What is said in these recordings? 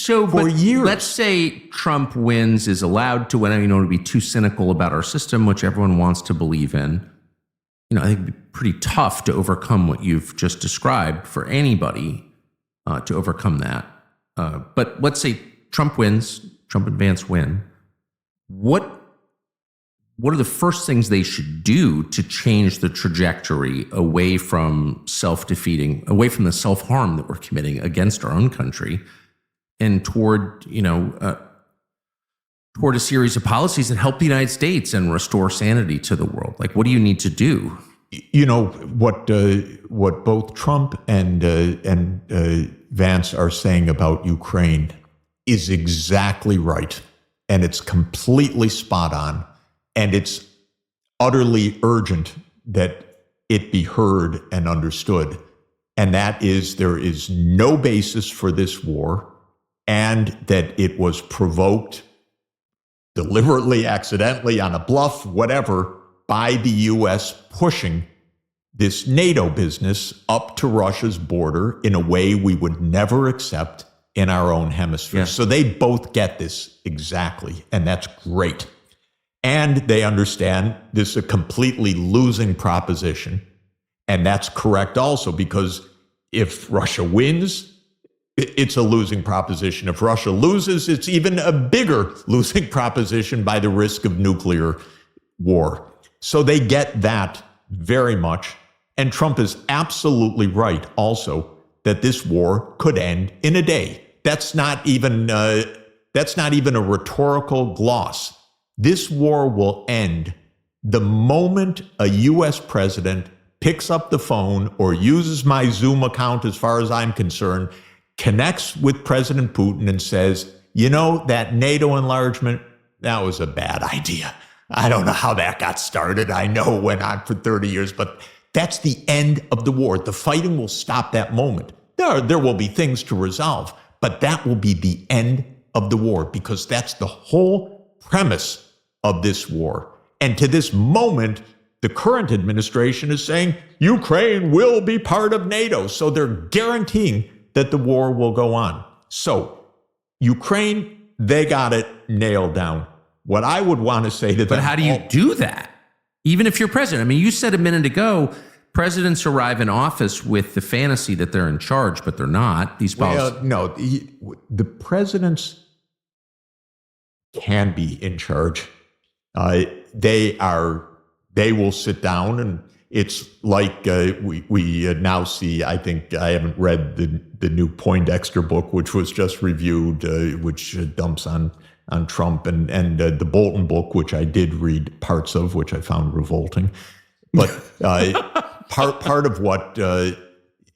for years. Let's say Trump wins, is allowed to win. I don't want to be too cynical about our system, which everyone wants to believe in. I think it'd be pretty tough to overcome what you've just described for anybody to overcome that. But let's say Trump wins, Trump advance win. What are the first things they should do to change the trajectory away from self-defeating, away from the self-harm that we're committing against our own country, and toward a series of policies that help the United States and restore sanity to the world? Like, what do you need to do? What both Trump and Vance are saying about Ukraine is exactly right, and it's completely spot on. And it's utterly urgent that it be heard and understood. And that is, there is no basis for this war, and that it was provoked deliberately, accidentally, on a bluff, whatever, by the U.S. pushing this NATO business up to Russia's border in a way we would never accept in our own hemisphere. Yes. So they both get this exactly, and that's great. And they understand this is a completely losing proposition. And that's correct also, because if Russia wins, it's a losing proposition. If Russia loses, it's even a bigger losing proposition by the risk of nuclear war. So they get that very much. And Trump is absolutely right also that this war could end in a day. That's not even a rhetorical gloss. This war will end the moment a U.S. president picks up the phone or uses my Zoom account, as far as I'm concerned, connects with President Putin and says, that NATO enlargement, that was a bad idea. I don't know how that got started. I know it went on for 30 years, but that's the end of the war. The fighting will stop that moment. There will be things to resolve, but that will be the end of the war, because that's the whole premise of this war. And to this moment, the current administration is saying Ukraine will be part of NATO. So they're guaranteeing that the war will go on. So Ukraine, they got it nailed down. What I would want to say to them— But how do you do that? Even if you're president? I mean, you said a minute ago, presidents arrive in office with the fantasy that they're in charge, but they're not. These policies. Well, no, the presidents can be in charge. They will sit down, and it's like we now see. I think I haven't read the new Poindexter book, which was just reviewed, which dumps on Trump, and the Bolton book, which I did read parts of, which I found revolting. But part of what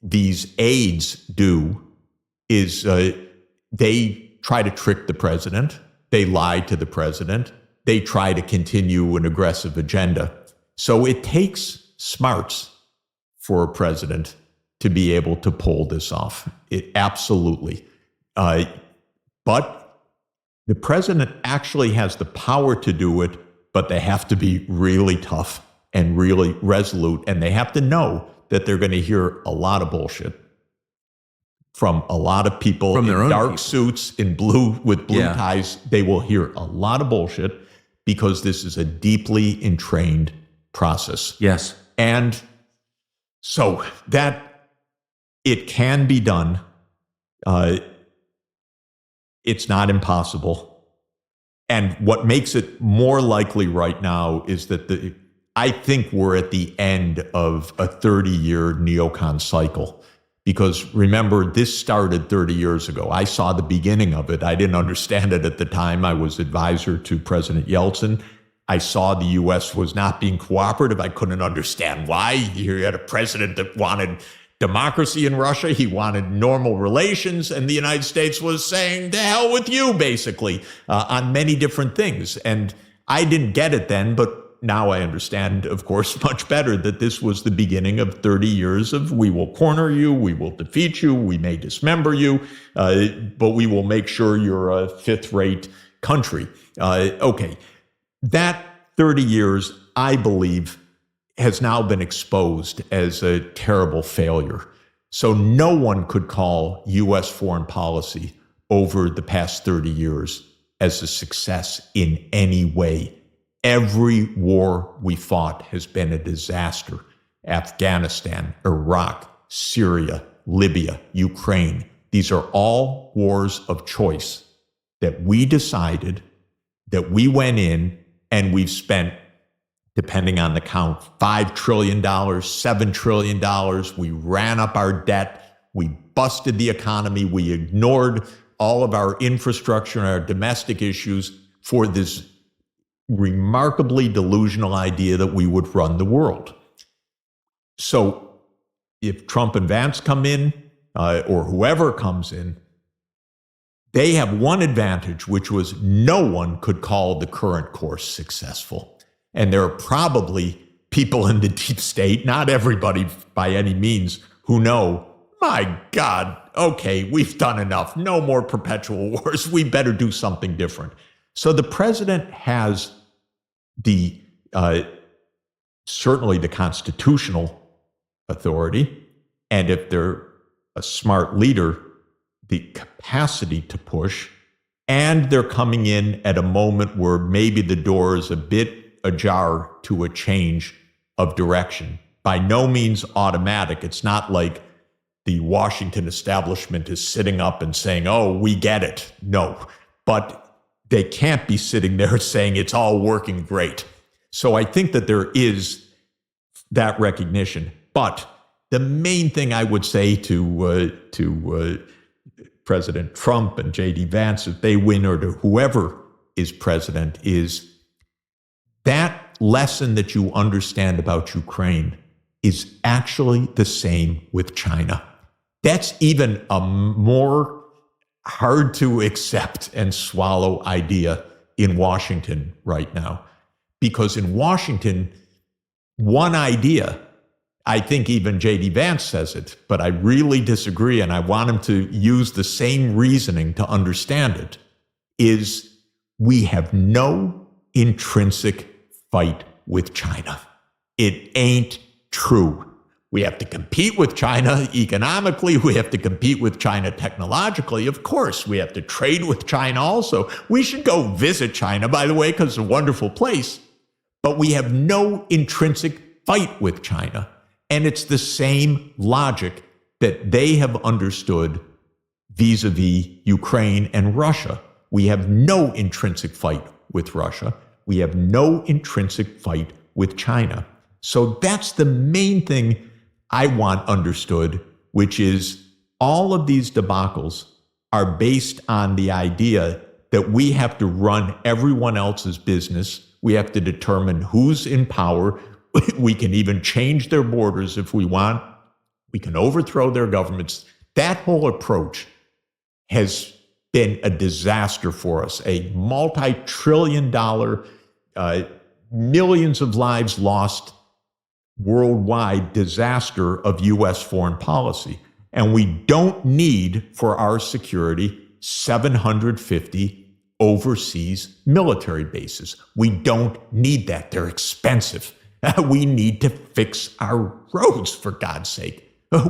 these aides do is they try to trick the president. They lie to the president. They try to continue an aggressive agenda. So it takes smarts for a president to be able to pull this off. It absolutely. But the president actually has the power to do it, but they have to be really tough and really resolute. And they have to know that they're going to hear a lot of bullshit from a lot of people in dark suits, with blue ties. They will hear a lot of bullshit, because this is a deeply entrained process. Yes. And so that it can be done. It's not impossible. And what makes it more likely right now is that I think we're at the end of a 30-year neocon cycle. Because remember, this started 30 years ago. I saw the beginning of it. I didn't understand it at the time. I was advisor to President Yeltsin. I saw the U.S. was not being cooperative. I couldn't understand why. You had a president that wanted democracy in Russia. He wanted normal relations. And the United States was saying, to hell with you, basically, on many different things. And I didn't get it then, but now I understand, of course, much better that this was the beginning of 30 years of we will corner you, we will defeat you, we may dismember you, but we will make sure you're a fifth-rate country. Okay, that 30 years, I believe, has now been exposed as a terrible failure. So no one could call U.S. foreign policy over the past 30 years as a success in any way. Every war we fought has been a disaster. Afghanistan, Iraq, Syria, Libya, Ukraine. These are all wars of choice that we decided, that we went in, and we've spent, depending on the count, $5 trillion, $7 trillion. We ran up our debt. We busted the economy. We ignored all of our infrastructure and our domestic issues for this remarkably delusional idea that we would run the world. So if Trump and Vance come in, or whoever comes in, they have one advantage, which was no one could call the current course successful. And there are probably people in the deep state, not everybody by any means, who know, my God, okay, we've done enough. No more perpetual wars. We better do something different. So the president has the certainly the constitutional authority, and if they're a smart leader, the capacity to push, and they're coming in at a moment where maybe the door is a bit ajar to a change of direction. By no means automatic. It's not like the Washington establishment is sitting up and saying, oh, we get it. No, but they can't be sitting there saying it's all working great. So I think that there is that recognition. But the main thing I would say to President Trump and J.D. Vance, if they win, or to whoever is president, is that lesson that you understand about Ukraine is actually the same with China. That's even a more hard to accept and swallow idea in Washington right now. Because in Washington, one idea, I think even J.D. Vance says it, but I really disagree, and I want him to use the same reasoning to understand it, is we have no intrinsic fight with China. It ain't true. We have to compete with China economically. We have to compete with China technologically. Of course, we have to trade with China also. We should go visit China, by the way, because it's a wonderful place. But we have no intrinsic fight with China. And it's the same logic that they have understood vis-a-vis Ukraine and Russia. We have no intrinsic fight with Russia. We have no intrinsic fight with China. So that's the main thing I want understood, which is all of these debacles are based on the idea that we have to run everyone else's business. We have to determine who's in power. We can even change their borders if we want. We can overthrow their governments. That whole approach has been a disaster for us, a multi-trillion-dollar, millions of lives lost worldwide disaster of U.S. foreign policy. And we don't need, for our security, 750 overseas military bases. We don't need that. They're expensive. We need to fix our roads, for God's sake.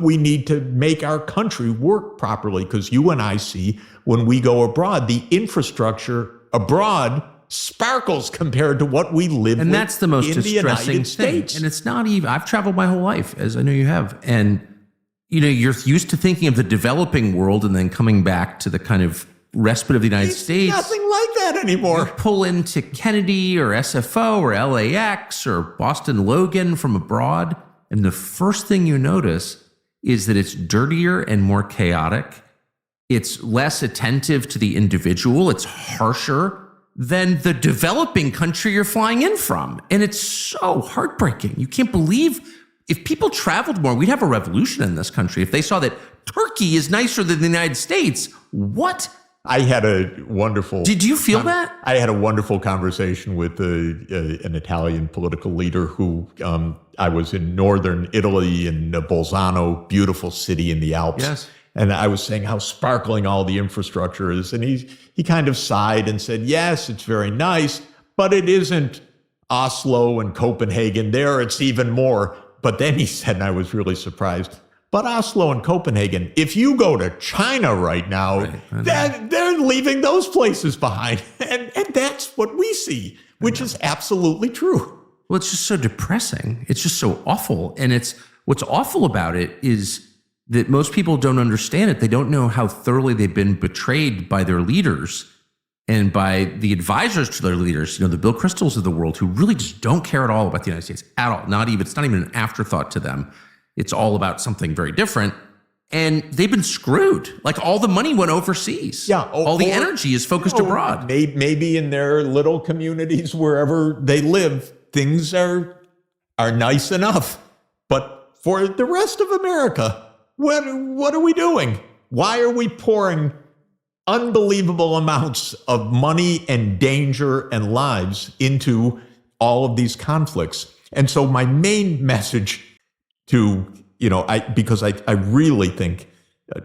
We need to make our country work properly, because you and I see when we go abroad, the infrastructure abroad sparkles compared to what we live with and that's the most in the distressing United thing. States. And it's not even, I've traveled my whole life, as I know you have. And, you know, you're used to thinking of the developing world and then coming back to the kind of respite of the United States. Nothing like that anymore. You pull into Kennedy or SFO or LAX or Boston Logan from abroad, and the first thing you notice is that it's dirtier and more chaotic. It's less attentive to the individual. It's harsher than the developing country you're flying in from. And it's so heartbreaking. You can't believe, if people traveled more, we'd have a revolution in this country. If they saw that Turkey is nicer than the United States, what? I had a wonderful... Did you feel that? I had a wonderful conversation with an Italian political leader who I was in northern Italy, in Bolzano, beautiful city in the Alps. Yes. And I was saying how sparkling all the infrastructure is. And he kind of sighed and said, yes, it's very nice, but it isn't Oslo and Copenhagen. There, it's even more. But then he said, and I was really surprised, but Oslo and Copenhagen. If you go to China right now, they're leaving those places behind. And that's what we see, which is absolutely true. Well, it's just so depressing. It's just so awful. And what's awful about it is that most people don't understand it. They don't know how thoroughly they've been betrayed by their leaders and by the advisors to their leaders, the Bill Kristols of the world, who really just don't care at all about the United States at all. It's not even an afterthought to them. It's all about something very different. And they've been screwed. Like, all the money went overseas. Yeah. All the energy is focused abroad. Maybe in their little communities, wherever they live, things are nice enough. But for the rest of America, what are we doing? Why are we pouring unbelievable amounts of money and danger and lives into all of these conflicts? And so my main message to, because I really think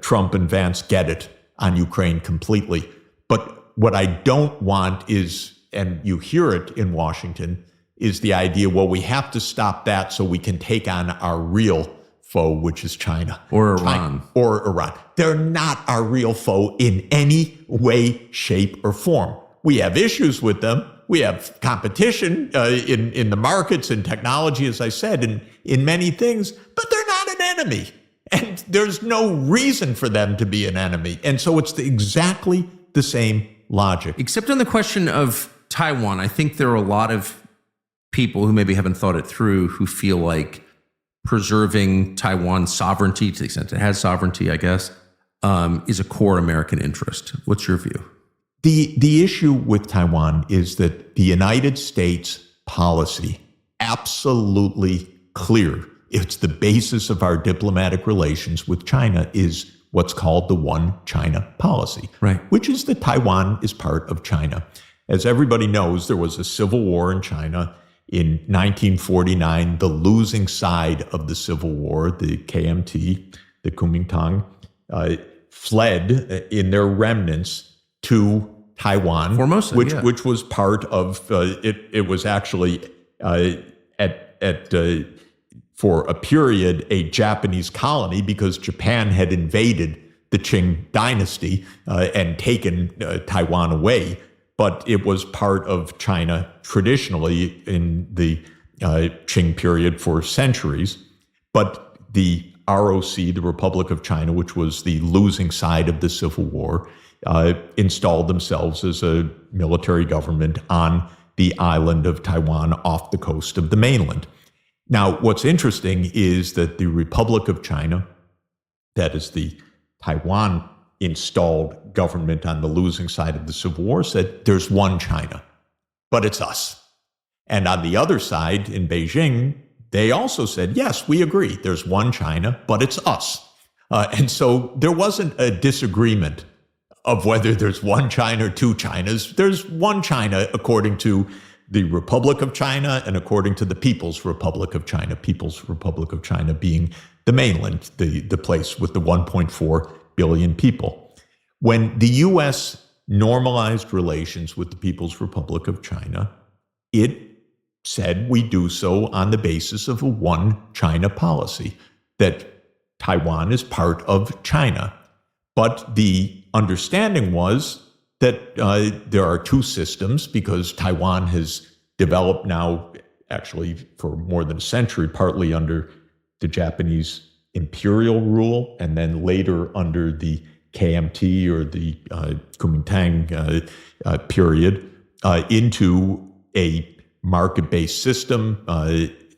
Trump and Vance get it on Ukraine completely. But what I don't want is, and you hear it in Washington, is the idea, well, we have to stop that so we can take on our real foe, which is China. Or Iran. Or Iran. They're not our real foe in any way, shape, or form. We have issues with them. We have competition in the markets and technology, as I said, and in many things, but they're not an enemy. And there's no reason for them to be an enemy. And so it's exactly the same logic. Except on the question of Taiwan, I think there are a lot of people who maybe haven't thought it through, who feel like preserving Taiwan's sovereignty, to the extent it has sovereignty, I guess, is a core American interest. What's your view? The issue with Taiwan is that the United States policy, absolutely clear, it's the basis of our diplomatic relations with China, is what's called the One China policy, right? Which is that Taiwan is part of China. As everybody knows, there was a civil war in China in 1949. The losing side of the Civil War, the KMT, the Kuomintang, fled in their remnants to Taiwan, Formosa, which was part of it. It was actually for a period a Japanese colony, because Japan had invaded the Qing dynasty and taken Taiwan away. But it was part of China traditionally in the Qing period for centuries. But the ROC, the Republic of China, which was the losing side of the Civil War, installed themselves as a military government on the island of Taiwan off the coast of the mainland. Now, what's interesting is that the Republic of China, that is the Taiwan installed government on the losing side of the Civil War, said there's one China, but it's us. And on the other side in Beijing, they also said, yes, we agree, there's one China, but it's us. And so there wasn't a disagreement of whether there's one China or two Chinas. There's one China according to the Republic of China and according to the People's Republic of China being the mainland, the place with the 1.4 billion people. When the U.S. normalized relations with the People's Republic of China, it said we do so on the basis of a one China policy, that Taiwan is part of China. But the understanding was that there are two systems, because Taiwan has developed now, actually for more than a century, partly under the Japanese imperial rule, and then later under the KMT or the Kuomintang period, into a market-based system.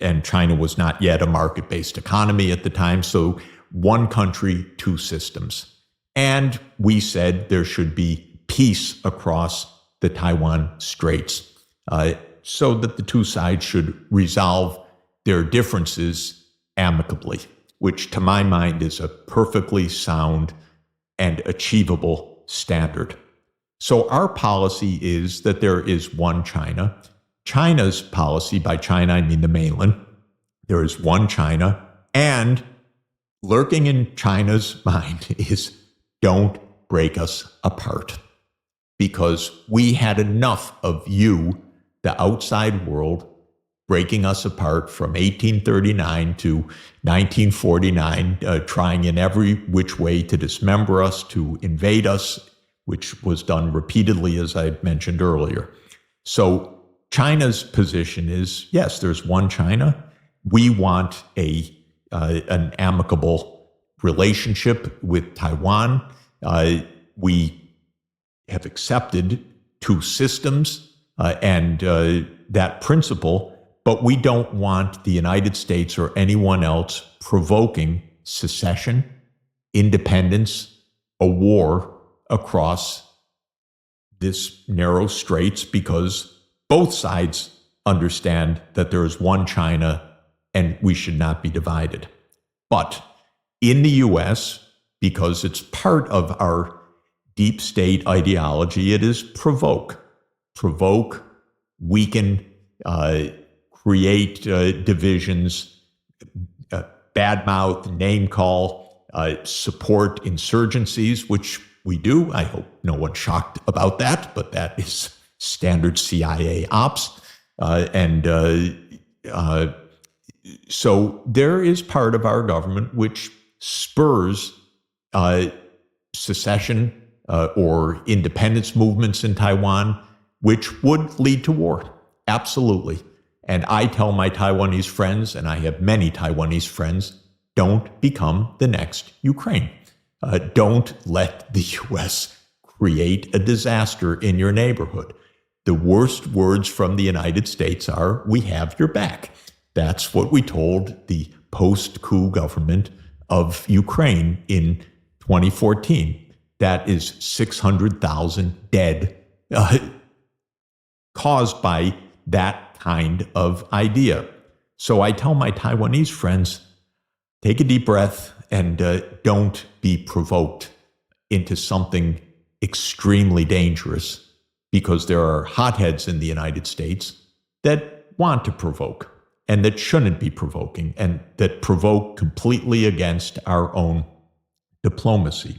And China was not yet a market-based economy at the time. So one country, two systems. And we said there should be peace across the Taiwan Straits, so that the two sides should resolve their differences amicably, which to my mind is a perfectly sound and achievable standard. So our policy is that there is one China. China's policy, by China I mean the mainland, there is one China, and lurking in China's mind is don't break us apart, because we had enough of you, the outside world, breaking us apart from 1839 to 1949, trying in every which way to dismember us, to invade us, which was done repeatedly, as I mentioned earlier. So China's position is, yes, there's one China. We want an amicable relationship with Taiwan. We have accepted two systems and that principle, but we don't want the United States or anyone else provoking secession, independence, a war across this narrow straits, because both sides understand that there is one China and we should not be divided. But in the U.S., because it's part of our deep state ideology, it is provoke, weaken, create divisions, badmouth, name call, support insurgencies, which we do. I hope no one's shocked about that, but that is standard CIA ops. So there is part of our government which spurs secession or independence movements in Taiwan, which would lead to war. Absolutely. And I tell my Taiwanese friends, and I have many Taiwanese friends, don't become the next Ukraine. Don't let the U.S. create a disaster in your neighborhood. The worst words from the United States are, "We have your back." That's what we told the post-coup government of Ukraine in 2014. That is 600,000 dead caused by that kind of idea. So I tell my Taiwanese friends, take a deep breath and don't be provoked into something extremely dangerous, because there are hotheads in the United States that want to provoke and that shouldn't be provoking and that provoke completely against our own diplomacy.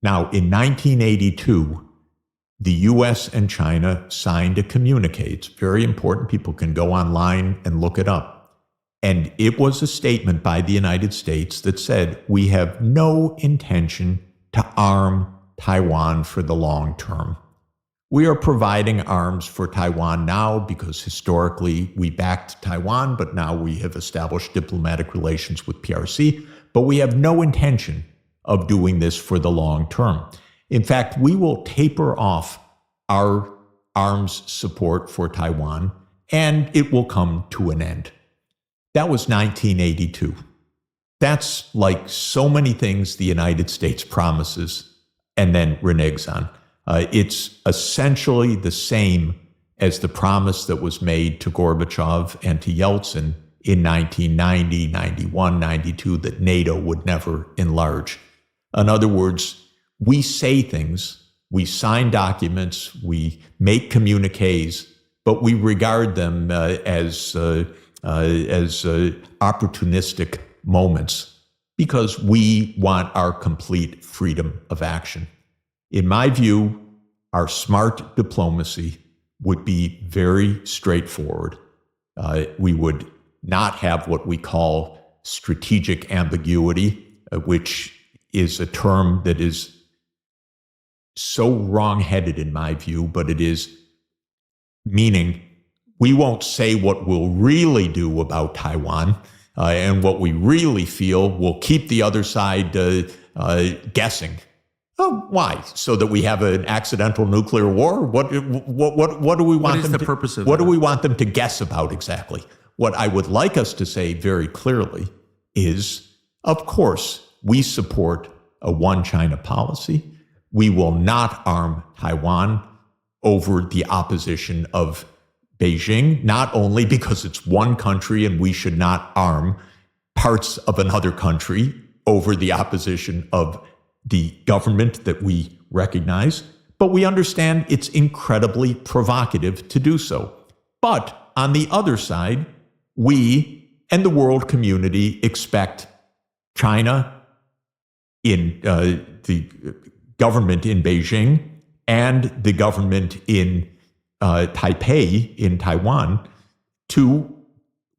Now, in 1982, the U.S. and China signed a communique. It's very important. People can go online and look it up. And it was a statement by the United States that said, we have no intention to arm Taiwan for the long term. We are providing arms for Taiwan now because historically we backed Taiwan, but now we have established diplomatic relations with PRC, but we have no intention of doing this for the long term. In fact, we will taper off our arms support for Taiwan, and it will come to an end. That was 1982. That's like so many things the United States promises and then reneges on. It's essentially the same as the promise that was made to Gorbachev and to Yeltsin in 1990, 91, 92, that NATO would never enlarge. In other words, we say things, we sign documents, we make communiques, but we regard them as opportunistic moments because we want our complete freedom of action. In my view, our smart diplomacy would be very straightforward. We would not have what we call strategic ambiguity, which is a term that is so wrong-headed in my view, but it is meaning we won't say what we'll really do about Taiwan, and what we really feel will keep the other side guessing. Oh, why? So that we have an accidental nuclear war? What do we want them to? Purpose of what that? do we want them to guess about exactly? What I would like us to say very clearly is, of course, we support a one China policy. We will not arm Taiwan over the opposition of Beijing, not only because it's one country and we should not arm parts of another country over the opposition of the government that we recognize, but we understand it's incredibly provocative to do so. But on the other side, we and the world community expect China, in the government in Beijing and the government in Taipei, in Taiwan, to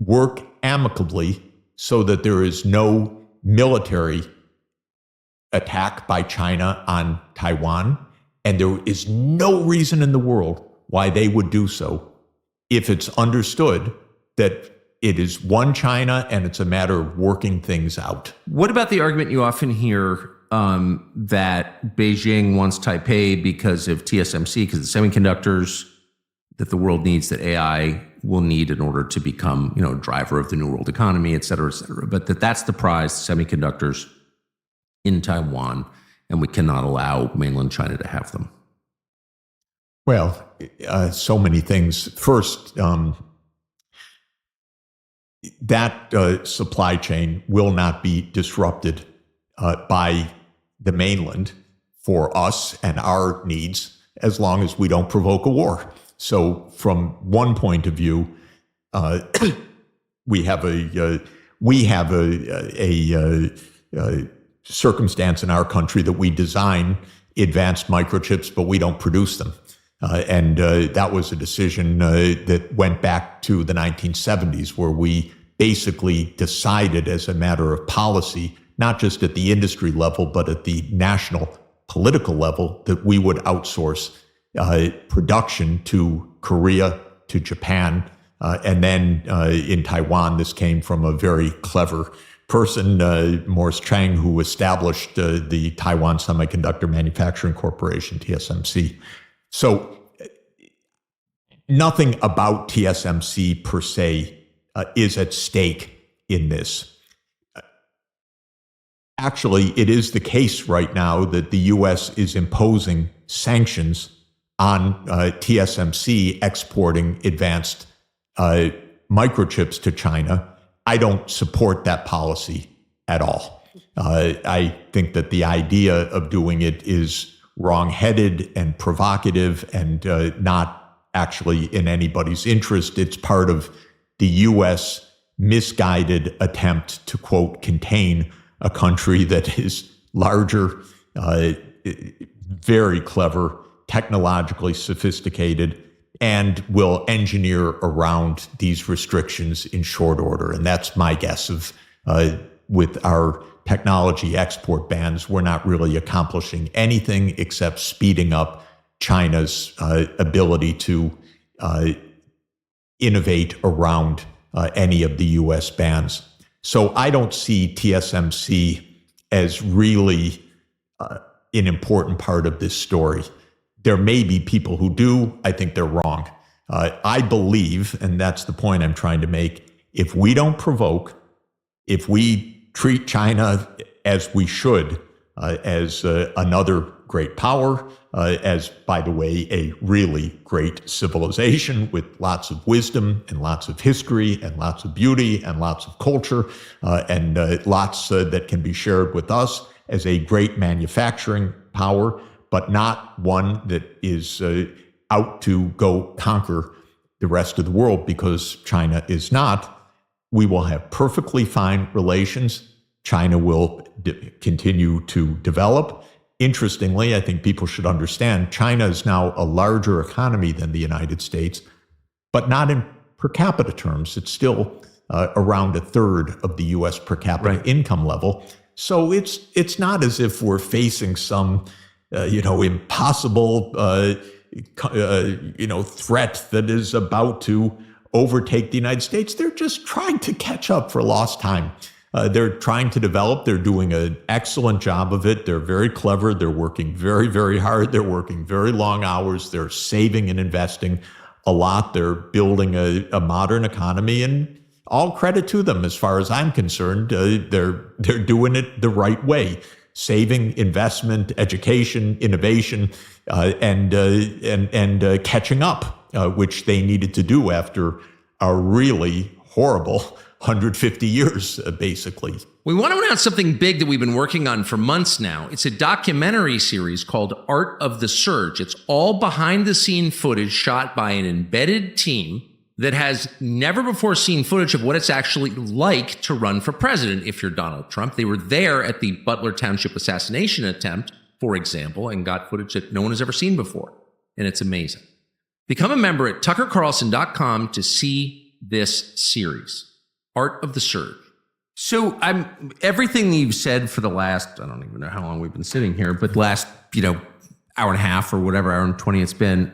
work amicably so that there is no military attack by China on Taiwan. And there is no reason in the world why they would do so if it's understood that it is one China and it's a matter of working things out. What about the argument you often hear that Beijing wants Taipei because of TSMC, because of the semiconductors that the world needs, that AI will need in order to become, a driver of the new world economy, et cetera, but that's the prize, semiconductors in Taiwan, and we cannot allow mainland China to have them? Well, so many things. First, that supply chain will not be disrupted by the mainland for us and our needs as long as we don't provoke a war. So from one point of view, we have a circumstance in our country that we design advanced microchips, but we don't produce them. And that was a decision that went back to the 1970s, where we basically decided as a matter of policy, not just at the industry level, but at the national political level, that we would outsource production to Korea, to Japan, and then in Taiwan. This came from a very clever person, Morris Chang, who established the Taiwan Semiconductor Manufacturing Corporation, TSMC. So nothing about TSMC per se is at stake in this. Actually, it is the case right now that the U.S. is imposing sanctions on TSMC exporting advanced microchips to China. I don't support that policy at all. I think that the idea of doing it is wrong-headed and provocative and not actually in anybody's interest. It's part of the U.S. misguided attempt to, quote, contain a country that is larger, very clever, technologically sophisticated, and will engineer around these restrictions in short order. And that's my guess of, with our technology export bans, we're not really accomplishing anything except speeding up China's ability to innovate around any of the U.S. bans. So I don't see TSMC as really an important part of this story. There may be people who do. I think they're wrong. I believe, and that's the point I'm trying to make, if we don't provoke, if we treat China as we should, as another great power, as, by the way, a really great civilization with lots of wisdom and lots of history and lots of beauty and lots of culture and lots that can be shared with us, as a great manufacturing power, but not one that is out to go conquer the rest of the world, because China is not. We will have perfectly fine relations. China will continue to develop. Interestingly, I think people should understand, China is now a larger economy than the United States, but not in per capita terms. It's still around a third of the U.S. per capita income level. So it's not as if we're facing some impossible threat that is about to overtake the United States. They're just trying to catch up for lost time. They're trying to develop. They're doing an excellent job of it. They're very clever. They're working very, very hard. They're working very long hours. They're saving and investing a lot. They're building a modern economy, and all credit to them as far as I'm concerned. They're doing it the right way. Saving, investment, education, innovation, and catching up, which they needed to do after a really horrible 150 years, basically. We want to announce something big that we've been working on for months now. It's a documentary series called Art of the Surge. It's all behind-the-scene footage shot by an embedded team that has never before seen footage of what it's actually like to run for president if you're Donald Trump. They were there at the Butler Township assassination attempt, for example, and got footage that no one has ever seen before. And it's amazing. Become a member at tuckercarlson.com to see this series. Art of the Surge. So everything you've said for the last, I don't even know how long we've been sitting here, but last, hour and a half or whatever, hour and 20 it's been,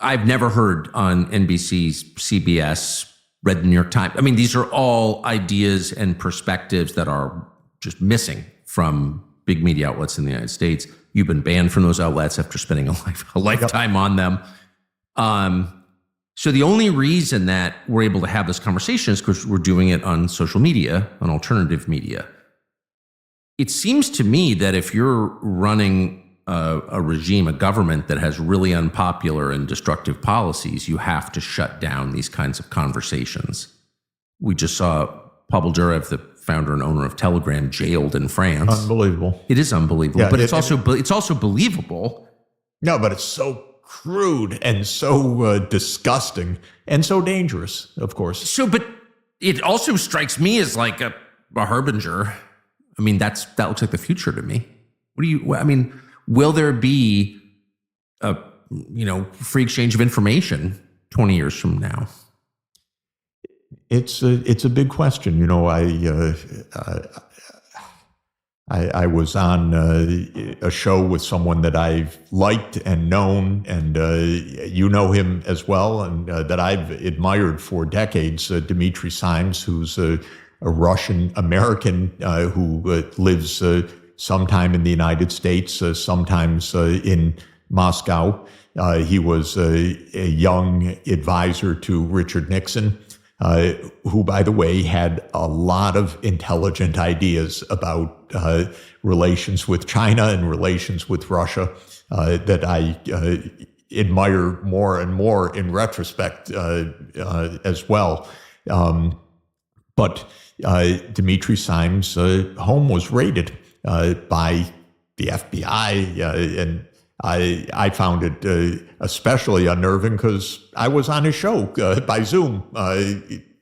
I've never heard on NBC's CBS, read the New York Times. I mean, these are all ideas and perspectives that are just missing from big media outlets in the United States. You've been banned from those outlets after spending a lifetime on them. So the only reason that we're able to have this conversation is because we're doing it on social media, on alternative media. It seems to me that if you're running a regime, a government that has really unpopular and destructive policies, you have to shut down these kinds of conversations. We just saw Pavel Durov, the founder and owner of Telegram, jailed in France. Unbelievable. It is unbelievable, Yeah, but it's also believable. No, but it's so crude and so disgusting and so dangerous, of course. So, but it also strikes me as like a harbinger. I mean, that looks like the future to me. Will there be a free exchange of information 20 years from now? It's a big question. I was on a show with someone that I've liked and known, and you know him as well, and that I've admired for decades, Dmitry Simes, who's a Russian American who lives sometime in the United States, sometimes in Moscow. He was a young advisor to Richard Nixon, who, by the way, had a lot of intelligent ideas about relations with China and relations with Russia that I admire more and more in retrospect as well. But Dmitry Simes' home was raided by the FBI, and I found it especially unnerving because I was on his show by Zoom.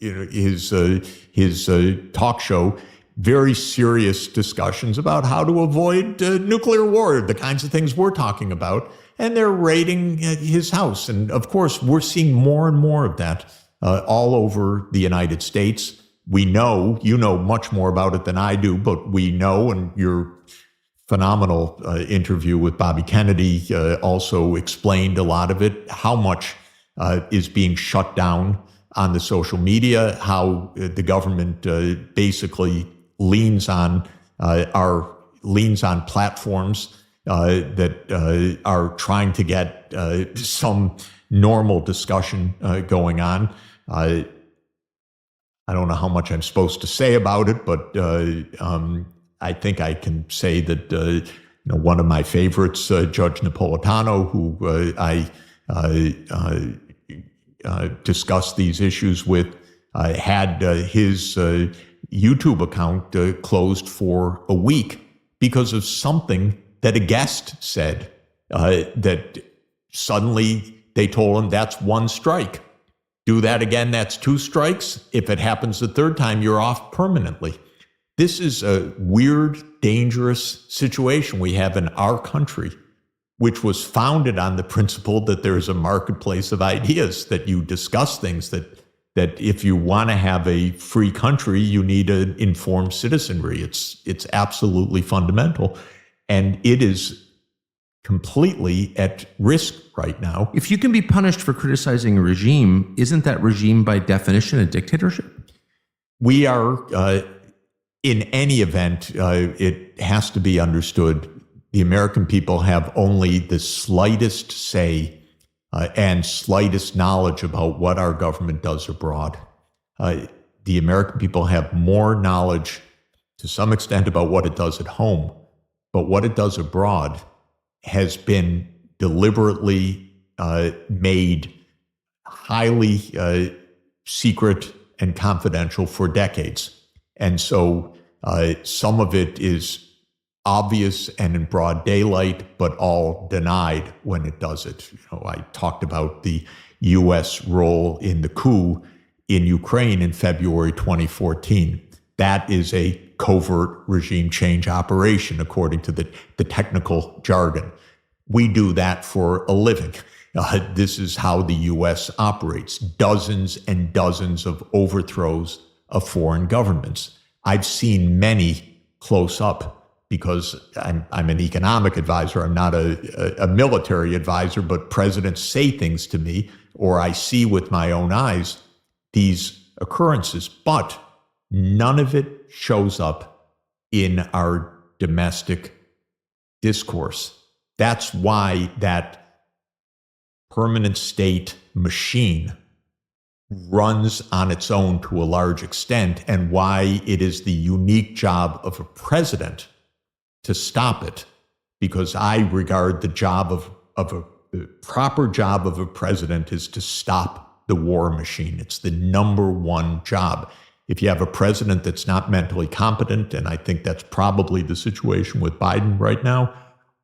His talk show, very serious discussions about how to avoid nuclear war, the kinds of things we're talking about, and they're raiding his house. And of course, we're seeing more and more of that all over the United States. We know, you know much more about it than I do, but we know, and your phenomenal interview with Bobby Kennedy also explained a lot of it, how much is being shut down on the social media, how the government basically leans on platforms that are trying to get some normal discussion going on. I don't know how much I'm supposed to say about it, but I think I can say that one of my favorites, Judge Napolitano, who I discussed these issues with, had his YouTube account closed for a week because of something that a guest said, that suddenly they told him that's one strike. Do that again, that's two strikes. If it happens the third time, you're off permanently. This is a weird, dangerous situation we have in our country, which was founded on the principle that there is a marketplace of ideas, that you discuss things, that if you want to have a free country, you need an informed citizenry. It's absolutely fundamental. And it is completely at risk right now. If you can be punished for criticizing a regime, isn't that regime by definition a dictatorship? We are, in any event, it has to be understood, the American people have only the slightest say and slightest knowledge about what our government does abroad. The American people have more knowledge to some extent about what it does at home, but what it does abroad has been deliberately made highly secret and confidential for decades. And so some of it is obvious and in broad daylight, but all denied when it does it. I talked about the U.S. role in the coup in Ukraine in February 2014. That is a covert regime change operation, according to the technical jargon. We do that for a living. This is how the U.S. operates. Dozens and dozens of overthrows of foreign governments. I've seen many close up because I'm an economic advisor. I'm not a military advisor, but presidents say things to me, or I see with my own eyes these occurrences, but none of it shows up in our domestic discourse. That's why that permanent state machine runs on its own to a large extent, and why it is the unique job of a president to stop it. Because I regard the proper job of a president is to stop the war machine. It's the number one job. If you have a president that's not mentally competent, and I think that's probably the situation with Biden right now,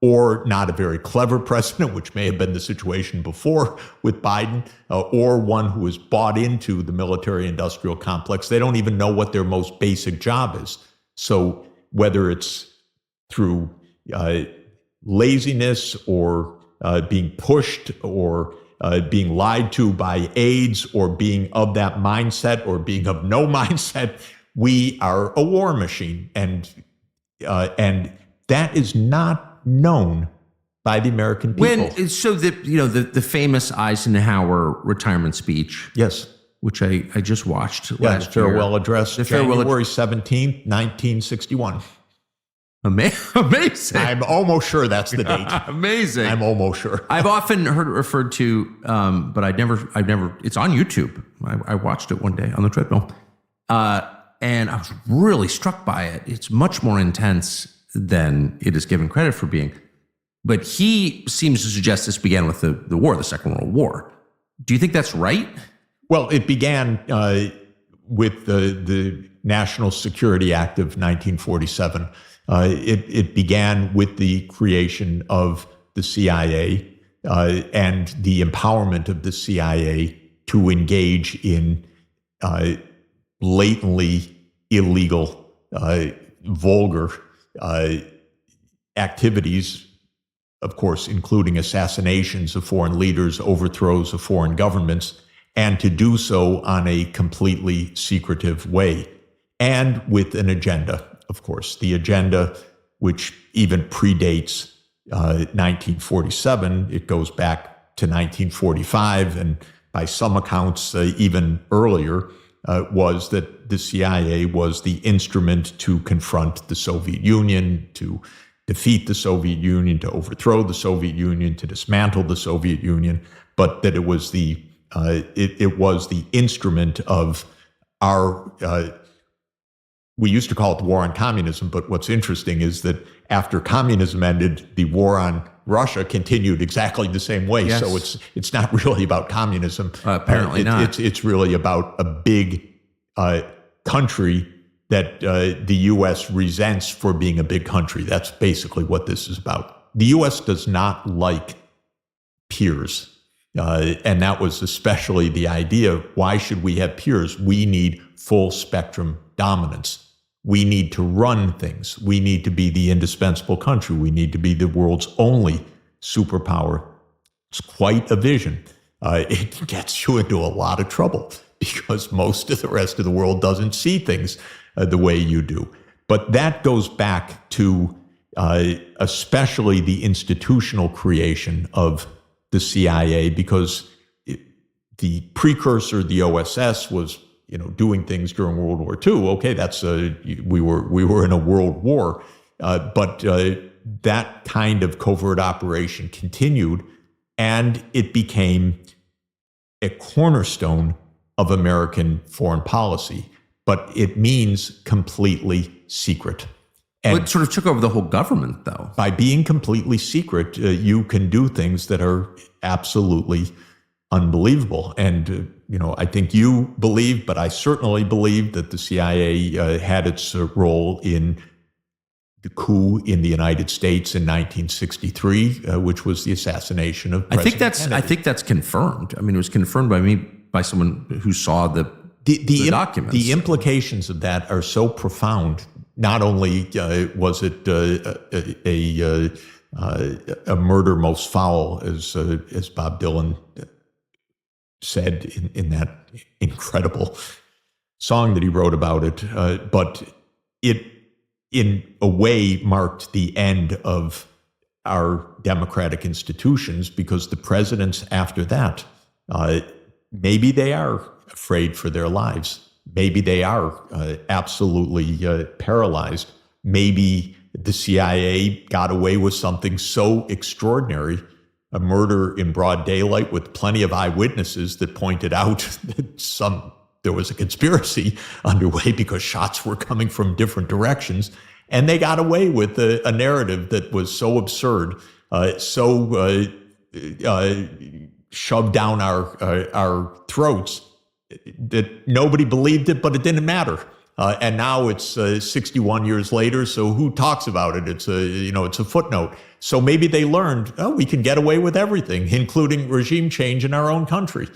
or not a very clever president, which may have been the situation before with Biden, or one who is bought into the military-industrial complex, they don't even know what their most basic job is. So whether it's through laziness or being pushed or being lied to by aides or being of that mindset or being of no mindset, we are a war machine. And that is not known by the American people. So the famous Eisenhower retirement speech, yes, which I just watched last farewell year. address, January 17th, 1961. Amazing. I'm almost sure that's the date. Amazing. I'm almost sure. I've often heard it referred to, but I've never. It's on YouTube. I watched it one day on the treadmill, and I was really struck by it. It's much more intense than it is given credit for being. But he seems to suggest this began with the war, the Second World War. Do you think that's right? Well, it began with the National Security Act of 1947. It began with the creation of the CIA and the empowerment of the CIA to engage in blatantly illegal, vulgar activities, of course, including assassinations of foreign leaders, overthrows of foreign governments, and to do so on a completely secretive way and with an agenda. Of course, the agenda, which even predates 1947, it goes back to 1945, and by some accounts, even earlier, was that the CIA was the instrument to confront the Soviet Union, to defeat the Soviet Union, to overthrow the Soviet Union, to dismantle the Soviet Union, but that it was the instrument of our. We used to call it the war on communism, but what's interesting is that after communism ended, the war on Russia continued exactly the same way. Yes. So it's not really about communism. Apparently not. It's really about a big country that the U.S. resents for being a big country. That's basically what this is about. The U.S. does not like peers. And that was especially the idea. Why should we have peers? We need full spectrum dominance. We need to run things. We need to be the indispensable country. We need to be the world's only superpower. It's quite a vision. It gets you into a lot of trouble because most of the rest of the world doesn't see things the way you do. But that goes back to especially the institutional creation of the CIA, because the precursor, the OSS, was doing things during World War II. Okay, that's we were in a world war, but that kind of covert operation continued, and it became a cornerstone of American foreign policy. But it means completely secret. And it sort of took over the whole government, though. By being completely secret, you can do things that are absolutely unbelievable. And, I think you believe, but I certainly believe that the CIA had its role in the coup in the United States in 1963, which was the assassination of President Kennedy. I think that's confirmed. I mean, it was confirmed by someone who saw the documents. The implications of that are so profound. Not only was it a murder most foul, as Bob Dylan said in that incredible song that he wrote about it. But it, in a way, marked the end of our democratic institutions, because the presidents after that, maybe they are afraid for their lives. Maybe they are absolutely paralyzed. Maybe the CIA got away with something so extraordinary, a murder in broad daylight with plenty of eyewitnesses that pointed out that there was a conspiracy underway because shots were coming from different directions. And they got away with a narrative that was so absurd, so shoved down our throats that nobody believed it, but it didn't matter. And now it's 61 years later, so who talks about it? It's a footnote. So maybe they learned, we can get away with everything, including regime change in our own country.